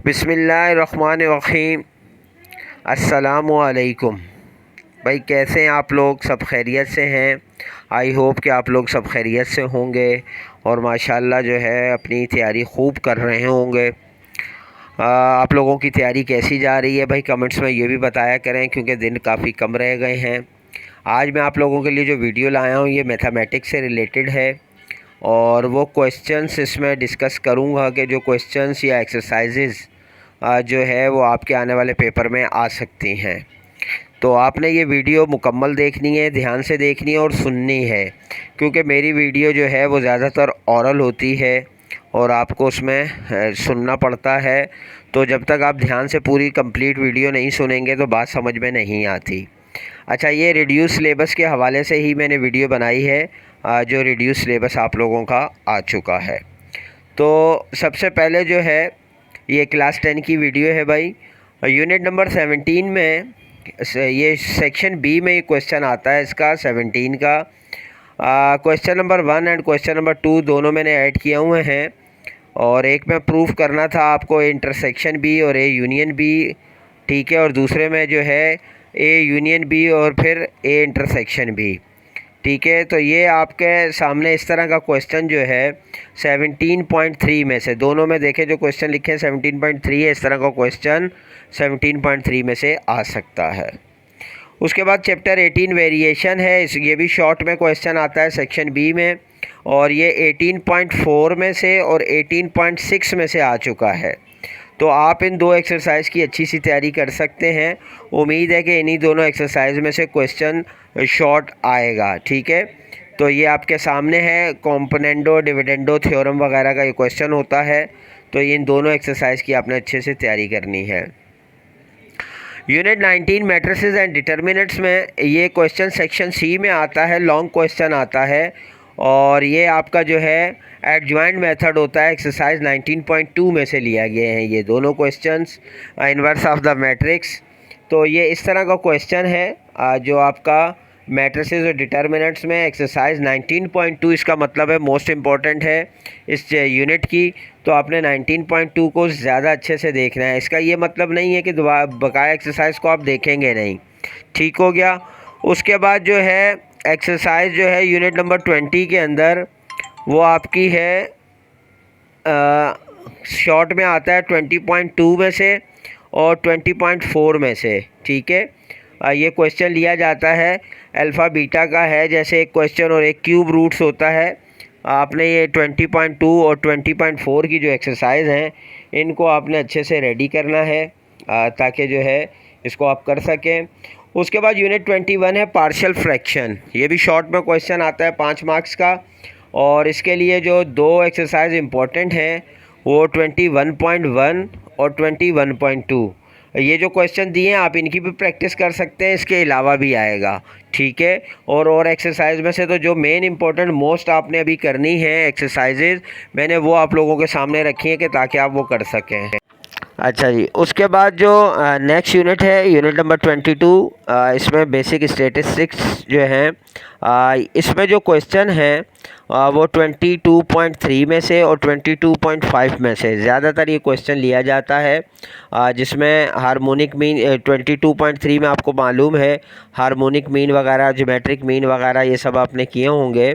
बिस्मिल्लाहिर्रहमानिर्रहीम। अस्सलामुअलैकुम। भाई कैसे हैं आप लोग? सब खैरियत से हैं? आई होप कि आप लोग सब खैरियत से होंगे और माशाल्लाह जो है अपनी तैयारी खूब कर रहे होंगे। आप लोगों की तैयारी कैसी जा रही है भाई? कमेंट्स में ये भी बताया करें क्योंकि दिन काफ़ी कम रह गए हैं। आज मैं आप लोगों के लिए जो वीडियो लाया हूँ ये मैथमेटिक्स से रिलेटेड है और वो क्वेश्चंस इसमें डिस्कस करूँगा कि जो क्वेश्चंस या एक्सरसाइजेज़ जो है वो आपके आने वाले पेपर में आ सकती हैं। तो आपने ये वीडियो मुकम्मल देखनी है, ध्यान से देखनी है और सुननी है, क्योंकि मेरी वीडियो जो है वो ज़्यादातर ओरल होती है और आपको उसमें सुनना पड़ता है। तो जब तक आप ध्यान से पूरी कंप्लीट वीडियो नहीं सुनेंगे तो बात समझ में नहीं आती। अच्छा, ये रिड्यूस सिलेबस के हवाले से ही मैंने वीडियो बनाई है, जो रिड्यूस सिलेबस आप लोगों का आ चुका है। तो सबसे पहले जो है ये क्लास 10 की वीडियो है भाई। यूनिट नंबर 17 में ये सेक्शन बी में ये क्वेश्चन आता है इसका 17 का। Question number 1 and question number 2 दोनों मैंने ऐड किए हुए हैं और एक में प्रूफ करना था आपको इंटरसेक्शन बी और ए यूनियन बी, ठीक है, और दूसरे में जो है ए यूनियन बी और फिर ए इंटरसेक्शन बी, ठीक है। तो ये आपके सामने इस तरह का क्वेश्चन जो है 17.3 में से, दोनों में देखें जो क्वेश्चन लिखे हैं 17.3 है, इस तरह का क्वेश्चन 17.3 में से आ सकता है। उसके बाद चैप्टर 18 वेरिएशन है, ये भी शॉर्ट में क्वेश्चन आता है सेक्शन बी में और ये 18.4 में से और 18.6 में से आ चुका है। तो आप इन दो एक्सरसाइज की अच्छी सी तैयारी कर सकते हैं। उम्मीद है कि इन्हीं दोनों एक्सरसाइज में से क्वेश्चन शॉर्ट आएगा, ठीक है। तो ये आपके सामने है, कॉम्पोनेंडो डिविडेंडो थ्योरम वगैरह का ये क्वेश्चन होता है। तो इन दोनों एक्सरसाइज की आपने अच्छे से तैयारी करनी है। यूनिट 19 मैट्रिसेस एंड डिटर्मिनेंट्स में ये क्वेश्चन सेक्शन सी में आता है, लॉन्ग क्वेश्चन आता है और ये आपका जो है एडजॉइंट मेथड होता है। एक्सरसाइज 19.2 में से लिया गए हैं ये दोनों questions, inverse of the matrix. तो ये इस तरह का क्वेश्चन है जो आपका मैट्रिसेस और डिटर्मिनेंट्स में एक्सरसाइज 19.2, इसका मतलब है मोस्ट इम्पॉर्टेंट है इस यूनिट की। तो आपने 19.2 को ज़्यादा अच्छे से देखना है। इसका ये मतलब नहीं है कि बकाया एक्सरसाइज को आप देखेंगे नहीं, ठीक हो गया। उसके बाद जो है एक्सरसाइज जो है यूनिट नंबर 20 के अंदर वो आपकी है, शॉर्ट में आता है 20.2 में से और 20.4 में से, ठीक है। ये क्वेश्चन लिया जाता है अल्फ़ा बीटा का है, जैसे एक क्वेश्चन और एक क्यूब रूट्स होता है। आपने ये 20.2 और 20.4 की जो एक्सरसाइज हैं इनको आपने अच्छे से रेडी करना है ताकि जो है इसको आप कर सकें। उसके बाद यूनिट 21 है पार्शियल फ्रैक्शन। ये भी शॉर्ट में क्वेश्चन आता है 5 मार्क्स का और इसके लिए जो दो एक्सरसाइज इम्पोर्टेंट हैं वो 21.1 और 21.2। ये जो क्वेश्चन दिए हैं आप इनकी भी प्रैक्टिस कर सकते हैं, इसके अलावा भी आएगा, ठीक है। और एक्सरसाइज में से तो जो मेन इंपॉर्टेंट मोस्ट आपने अभी करनी है एक्सरसाइजेज, मैंने वो आप लोगों के सामने रखी हैं कि ताकि आप वो कर सकें। अच्छा जी, उसके बाद जो नेक्स्ट यूनिट है यूनिट नंबर 22, इसमें बेसिक स्टैटिस्टिक्स जो हैं, इसमें जो क्वेश्चन हैं वो 22.3 में से और 22.5 में से ज़्यादातर ये क्वेश्चन लिया जाता है, जिसमें हार्मोनिक मीन 22.3 में आपको मालूम है हार्मोनिक मीन वगैरह, ज्योमेट्रिक मीन वगैरह ये सब आपने किए होंगे।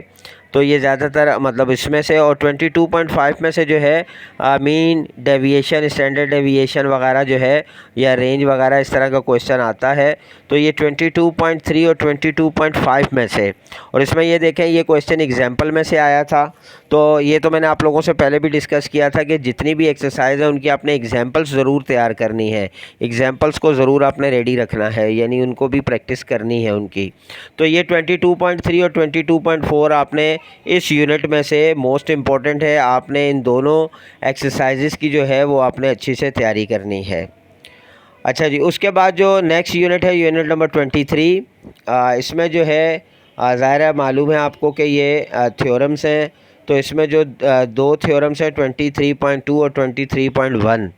तो ये ज़्यादातर मतलब इसमें से, और 22.5 में से जो है मीन डेविएशन, स्टैंडर्ड डेविएशन वगैरह जो है या रेंज वगैरह इस तरह का क्वेश्चन आता है। तो ये 22.3 और 22.5 में से, और इसमें ये देखें ये क्वेश्चन एग्जाम्पल में से आया था। तो ये तो मैंने आप लोगों से पहले भी डिस्कस किया था कि जितनी भी एक्सरसाइज है उनकी आपने एग्जाम्पल्स ज़रूर तैयार करनी है, एग्जाम्पल्स को ज़रूर आपने रेडी रखना है, यानी उनको भी प्रैक्टिस करनी है उनकी। तो ये 22.3 और 22.4 आपने इस यूनिट में से मोस्ट इम्पॉर्टेंट है, आपने इन दोनों एक्सरसाइजेस की जो है वो आपने अच्छी से तैयारी करनी है। अच्छा जी, उसके बाद जो नेक्स्ट यूनिट है यूनिट नंबर 23, इसमें जो है ज़ाहिर है मालूम है आपको कि ये थ्योरम्स हैं। तो इसमें जो दो थ्योरम्स हैं 23.2 और 23.1,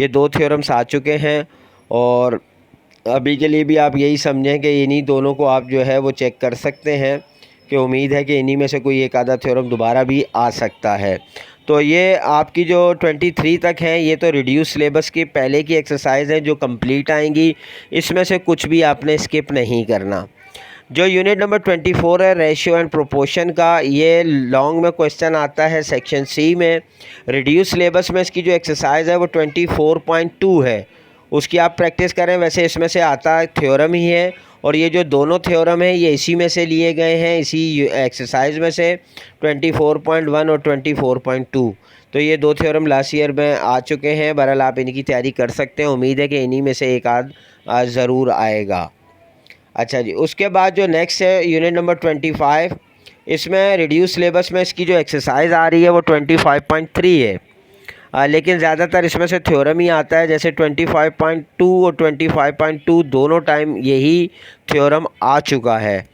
ये दो थ्योरम्स आ चुके हैं और अभी के लिए भी आप यही समझें कि इन्हीं दोनों को आप जो है वो चेक कर सकते हैं कि उम्मीद है कि इन्हीं में से कोई एक आधा थ्योरम दोबारा भी आ सकता है। तो ये आपकी जो 23 तक हैं ये तो रिड्यूस सिलेबस की पहले की एक्सरसाइज है जो कंप्लीट आएंगी, इसमें से कुछ भी आपने स्किप नहीं करना। जो यूनिट नंबर 24 है रेशियो एंड प्रोपोर्शन का, ये लॉन्ग में क्वेश्चन आता है सेक्शन सी में। रिड्यूस सिलेबस में इसकी जो एक्सरसाइज है वो 24.2 है, उसकी आप प्रैक्टिस करें। वैसे इसमें से आता थ्योरम ही है और ये जो दोनों थ्योरम हैं ये इसी में से लिए गए हैं, इसी एक्सरसाइज में से 24.1 और 24.2। तो ये दो थ्योरम लास्ट ईयर में आ चुके हैं। बहरहाल आप इनकी तैयारी कर सकते हैं, उम्मीद है कि इन्हीं में से एक आध ज़रूर आएगा। अच्छा जी, उसके बाद जो नेक्स्ट है यूनिट नंबर 25, इसमें रिड्यूस सिलेबस में इसकी जो एक्सरसाइज आ रही है वो 25.3 है, लेकिन ज़्यादातर इसमें से थ्योरम ही आता है। जैसे 25.2 और 25.2 दोनों टाइम यही थ्योरम आ चुका है,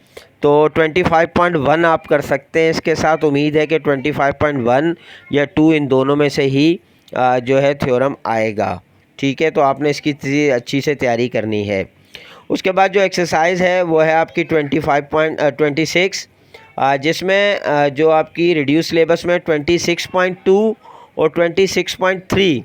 तो 25.1 आप कर सकते हैं इसके साथ। उम्मीद है कि 25.1 या 2 इन दोनों में से ही जो है थ्योरम आएगा। ठीक है, तो आपने इसकी अच्छी से तैयारी करनी है। उसके बाद जो एक्सरसाइज है वो है आपकी 25.26, जिसमें जो आपकी रिड्यूस सिलेबस में 26.2 और 26.3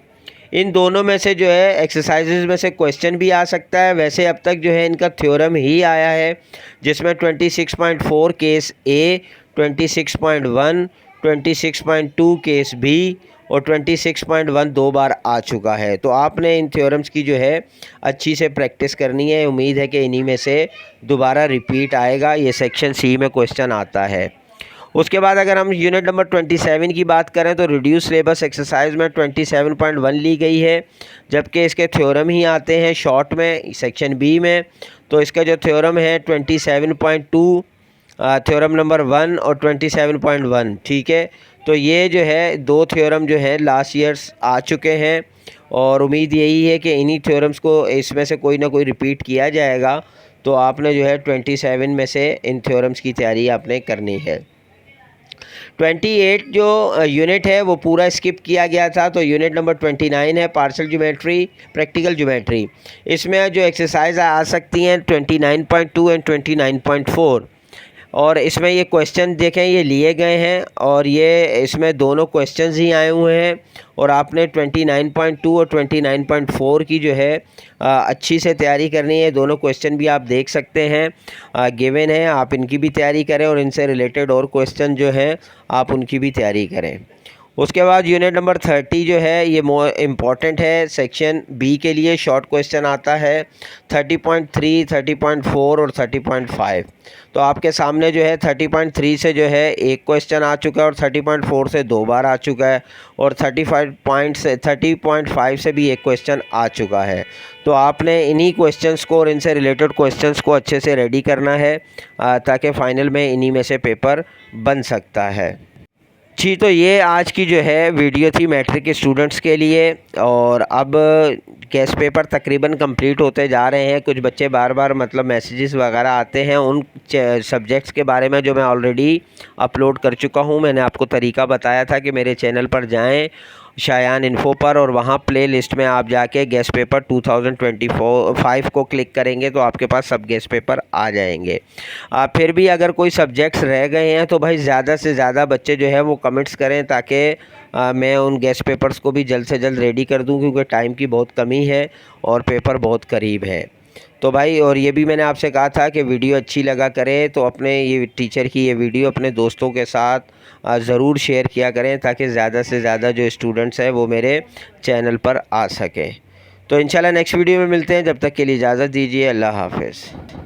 इन दोनों में से जो है एक्सरसाइजेज में से क्वेश्चन भी आ सकता है। वैसे अब तक जो है इनका थ्योरम ही आया है, जिसमें 26.4 केस ए, 26.1, 26.2 केस बी और 26.1 दो बार आ चुका है। तो आपने इन थ्योरम्स की जो है अच्छी से प्रैक्टिस करनी है। उम्मीद है कि इन्हीं में से दोबारा रिपीट आएगा, ये सेक्शन सी में क्वेश्चन आता है। उसके बाद अगर हम यूनिट नंबर 27 की बात करें तो रिड्यूस सिलेबस एक्सरसाइज में 27.1 ली गई है, जबकि इसके थ्योरम ही आते हैं शॉर्ट में सेक्शन बी में। तो इसका जो थ्योरम है 27.2 थ्योरम नंबर 1 और 27.1। ठीक है, तो ये जो है दो थ्योरम जो है लास्ट ईयर्स आ चुके हैं और उम्मीद यही है कि इन्हीं थ्योरम्स को इसमें से कोई ना कोई रिपीट किया जाएगा। तो आपने जो है 27 में से इन थ्योरम्स की तैयारी आपने करनी है। 28 जो यूनिट है वो पूरा स्किप किया गया था, तो यूनिट नंबर 29 है पार्शियल ज्योमेट्री, प्रैक्टिकल ज्योमेट्री। इसमें जो एक्सरसाइज आ सकती हैं 29.2 एंड 29.4, और इसमें ये क्वेश्चन देखें ये लिए गए हैं और ये इसमें दोनों क्वेश्चंस ही आए हुए हैं। और आपने 29.2 और 29.4 की जो है अच्छी से तैयारी करनी है। दोनों क्वेश्चन भी आप देख सकते हैं गिवन है, आप इनकी भी तैयारी करें और इनसे रिलेटेड और क्वेश्चन जो हैं आप उनकी भी तैयारी करें। उसके बाद यूनिट नंबर 30 जो है ये इम्पॉर्टेंट है, सेक्शन बी के लिए शॉर्ट क्वेश्चन आता है 30.3, 30.4 और 30.5। तो आपके सामने जो है 30.3 से जो है एक क्वेश्चन आ चुका है और 30.4 से दो बार आ चुका है और 30.5 से भी एक क्वेश्चन आ चुका है। तो आपने इन्हीं क्वेश्चंस को और इनसे रिलेटेड क्वेश्चंस को अच्छे से रेडी करना है ताकि फ़ाइनल में इन्हीं में से पेपर बन सकता है। जी, तो ये आज की जो है वीडियो थी मैट्रिक के स्टूडेंट्स के लिए। और अब गेस्ट पेपर तकरीबन कंप्लीट होते जा रहे हैं। कुछ बच्चे बार बार मतलब मैसेजेस वगैरह आते हैं उन सब्जेक्ट्स के बारे में जो मैं ऑलरेडी अपलोड कर चुका हूँ। मैंने आपको तरीका बताया था कि मेरे चैनल पर जाएं शायान इन्फो पर और वहाँ प्ले लिस्ट में आप जाके गेस्ट पेपर 2025 को क्लिक करेंगे तो आपके पास सब गेस्ट पेपर आ जाएंगे। फिर भी अगर कोई सब्जेक्ट्स रह गए हैं तो भाई ज़्यादा से ज़्यादा बच्चे जो है वो कमेंट्स करें ताकि मैं उन गेस्ट पेपर्स को भी जल्द से जल्द रेडी कर दूं, क्योंकि टाइम की बहुत कमी है और पेपर बहुत करीब है। तो भाई, और ये भी मैंने आपसे कहा था कि वीडियो अच्छी लगा करें तो अपने ये टीचर की ये वीडियो अपने दोस्तों के साथ ज़रूर शेयर किया करें ताकि ज़्यादा से ज़्यादा जो स्टूडेंट्स हैं वो मेरे चैनल पर आ सकें। तो इंशाल्लाह नेक्स्ट वीडियो में मिलते हैं, जब तक के लिए इजाज़त दीजिए। अल्लाह हाफ़िज़।